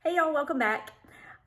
Hey y'all, welcome back.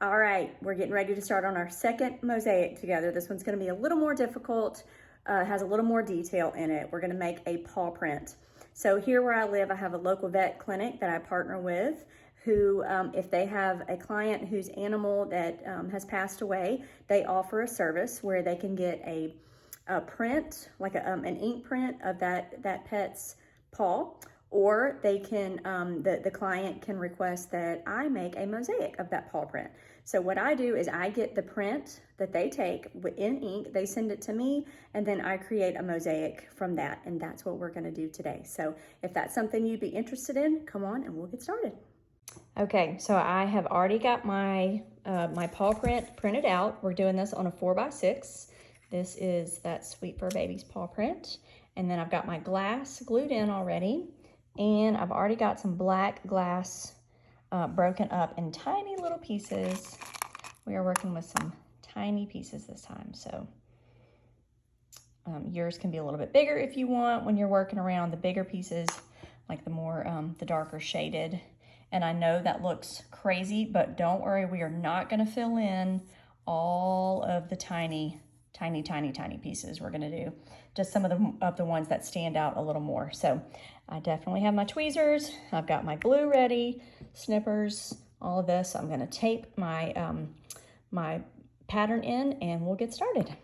All right, we're getting ready to start on our second mosaic together. This one's gonna be a little more difficult, has a little more detail in it. We're gonna make a paw print. So here where I live, I have a local vet clinic that I partner with who, if they have a client whose animal that has passed away, they offer a service where they can get a print, like an ink print of that pet's paw, or they can, the client can request that I make a mosaic of that paw print. So what I do is I get the print that they take in ink, they send it to me, and then I create a mosaic from that, and that's what we're gonna do today. So if that's something you'd be interested in, come on and we'll get started. Okay, so I have already got my, my paw print printed out. We're doing this on a 4x6. This is that Sweet Fur Baby's paw print. And then I've got my glass glued in already. And I've already got some black glass broken up in tiny little pieces. We are working with some tiny pieces this time. So yours can be a little bit bigger if you want when you're working around the bigger pieces, like the more, the darker shaded. And I know that looks crazy, but don't worry, we are not gonna fill in all of the tiny pieces. We're gonna do just some of the ones that stand out a little more. So I definitely have my tweezers. I've got my glue ready, snippers, all of this. I'm gonna tape my, my pattern in and we'll get started.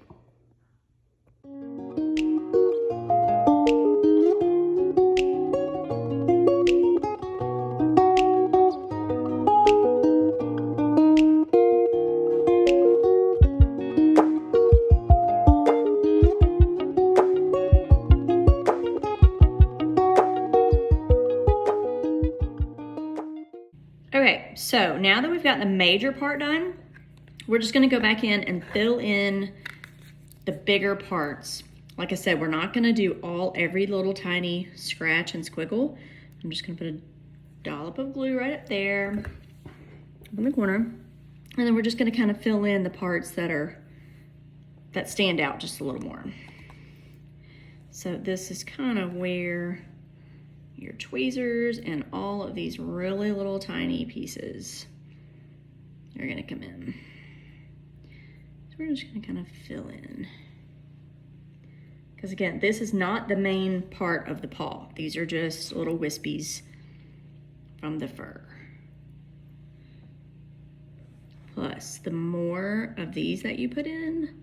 Okay, so now that we've got the major part done, we're just gonna go back in and fill in the bigger parts. Like I said, we're not gonna do every little tiny scratch and squiggle. I'm just gonna put a dollop of glue right up there in the corner. And then we're just gonna kind of fill in the parts that stand out just a little more. So this is kind of where your tweezers and all of these really little tiny pieces are gonna come in. So we're just gonna kind of fill in. Because again, this is not the main part of the paw. These are just little wispies from the fur. Plus, the more of these that you put in,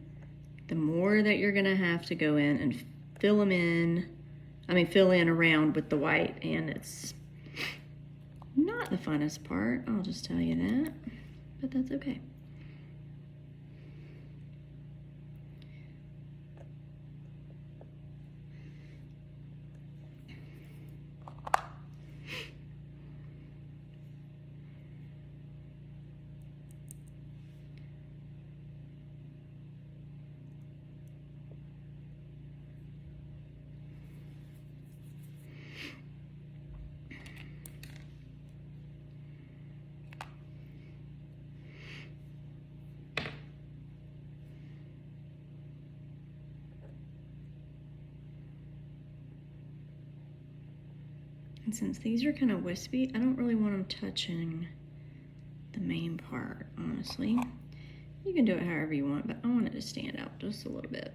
the more that you're gonna have to go in and fill them in. Fill in around with the white, and it's not the funnest part, I'll just tell you that, but that's okay. And since these are kind of wispy, I don't really want them touching the main part, honestly. You can do it however you want, but I want it to stand out just a little bit.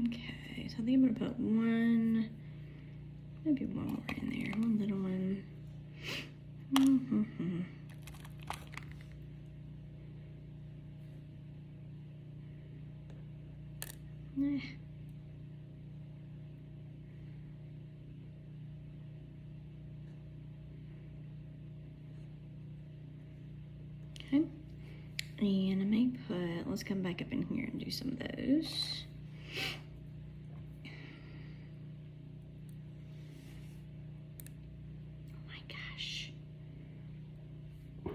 Okay, so I think I'm gonna put maybe one more in there, one little one. Okay, and I may let's come back up in here and do some of those. Oh my gosh.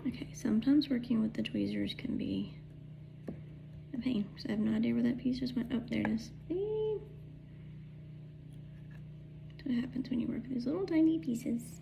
Okay, sometimes working with the tweezers can be a pain, because I have no idea where that piece just went. Oh, there it is. That's what happens when you work with these little tiny pieces.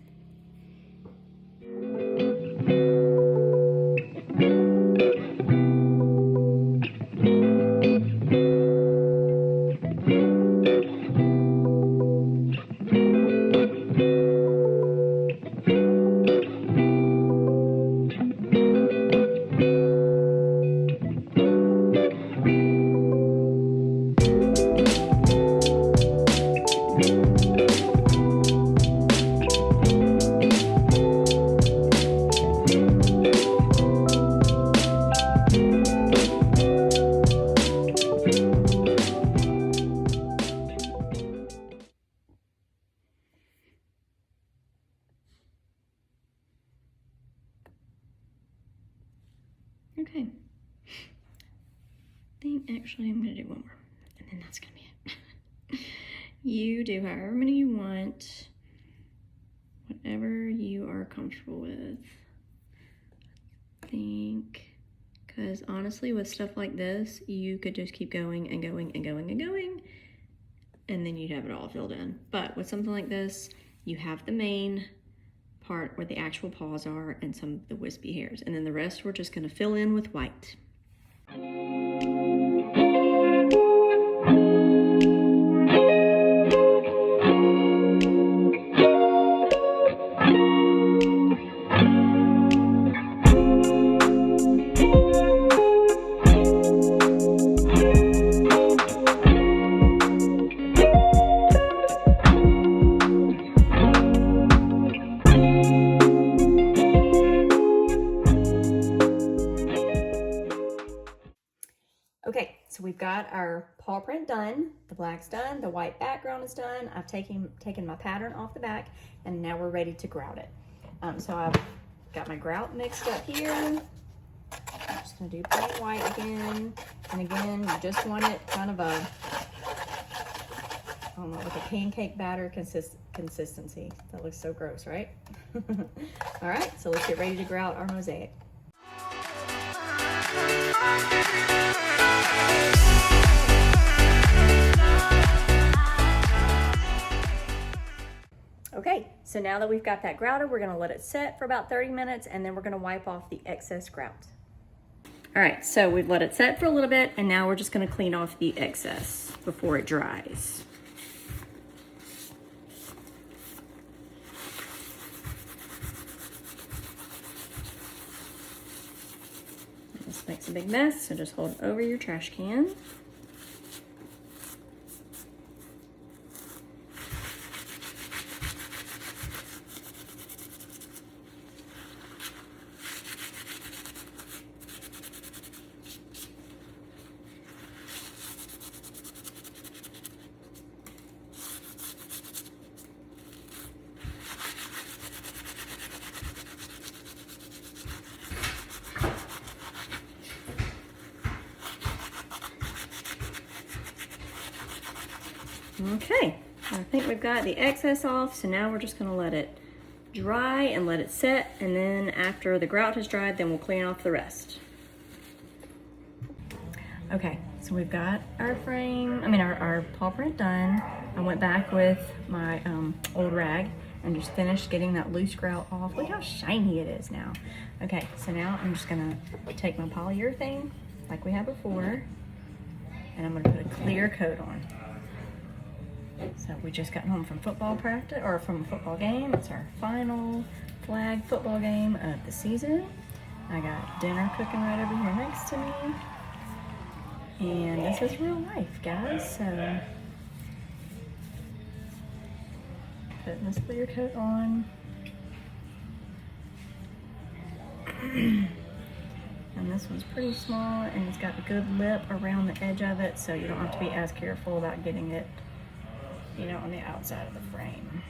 Okay. I think actually I'm gonna do one more, and then that's gonna be it. You do however many you want, whatever you are comfortable with. I think, because honestly with stuff like this, you could just keep going and going and going and going, and then you'd have it all filled in. But with something like this, you have the main part where the actual paws are and some of the wispy hairs, and then the rest we're just going to fill in with white. Okay, so we've got our paw print done. The black's done, the white background is done. I've taken my pattern off the back, and now we're ready to grout it. So I've got my grout mixed up here. I'm just gonna do plain white again. And again, you just want it kind of a, I don't know, like a pancake batter consistency. That looks so gross, right? All right, so let's get ready to grout our mosaic. Okay, so now that we've got that grouted, we're gonna let it set for about 30 minutes, and then we're gonna wipe off the excess grout. All right, so we've let it set for a little bit, and now we're just gonna clean off the excess before it dries. This makes a big mess, so just hold it over your trash can. Okay, I think we've got the excess off, so now we're just gonna let it dry and let it set, and then after the grout has dried, then we'll clean off the rest. Okay, so we've got our frame, our paw print done. I went back with my old rag and just finished getting that loose grout off. Look how shiny it is now. Okay, so now I'm just gonna take my polyurethane like we had before, and I'm gonna put a clear coat on. So we just got home from football practice, or from a football game. It's our final flag football game of the season. I got dinner cooking right over here next to me. And this is real life, guys. So putting this clear coat on. And this one's pretty small, and it's got a good lip around the edge of it, so you don't have to be as careful about getting it, you know, on the outside of the frame.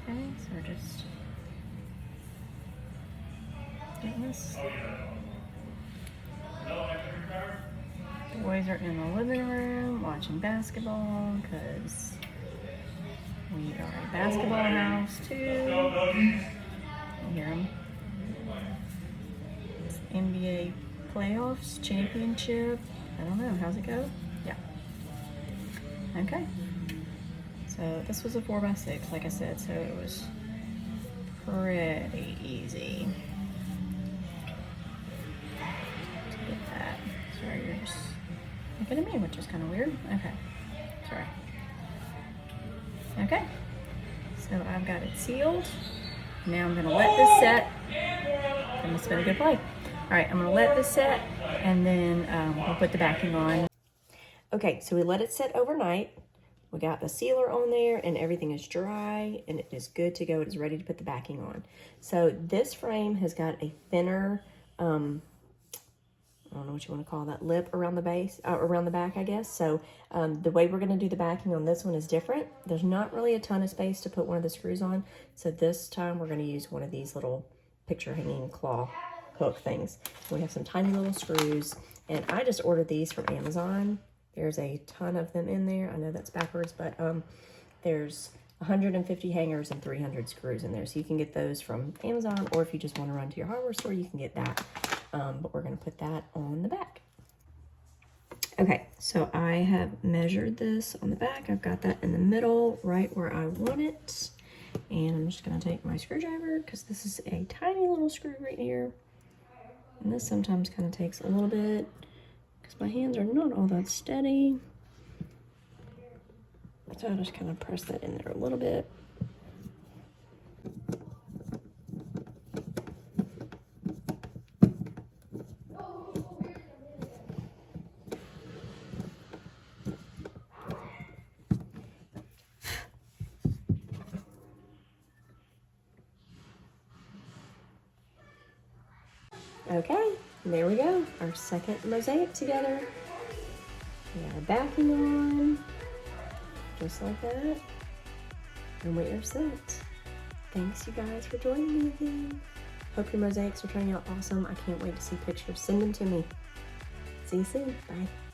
Okay, so we're just getting this. The boys are in the living room watching basketball because we are a basketball house too. You hear them. It's NBA playoffs, championship. I don't know, how's it go? Yeah. Okay, so this was a 4x6, like I said, so it was pretty easy to get that. Sorry, you're just looking at me, which is kind of weird. Okay, sorry. Okay, so I've got it sealed. Now I'm gonna let this set. And it's been a good play. All right, I'm gonna let this set, and then we'll put the backing on. Okay, so we let it set overnight. We got the sealer on there, and everything is dry, and it is good to go. It is ready to put the backing on. So this frame has got a thinner, I don't know what you want to call that, lip around the base, around the back, I guess. So the way we're going to do the backing on this one is different. There's not really a ton of space to put one of the screws on. So this time we're going to use one of these little picture hanging claw hook things. We have some tiny little screws, and I just ordered these from Amazon. There's a ton of them in there. I know that's backwards, but there's 150 hangers and 300 screws in there. So you can get those from Amazon, or if you just want to run to your hardware store, you can get that. But we're going to put that on the back. Okay, so I have measured this on the back. I've got that in the middle, right where I want it. And I'm just going to take my screwdriver, because this is a tiny little screw right here. And this sometimes kind of takes a little bit, because my hands are not all that steady. So I'll just kind of press that in there a little bit. Okay, there we go, our second mosaic together. We got our backing on, just like that, and we are set. Thanks you guys for joining me again. Hope your mosaics are turning out awesome. I can't wait to see pictures. Send them to me. See you soon. Bye.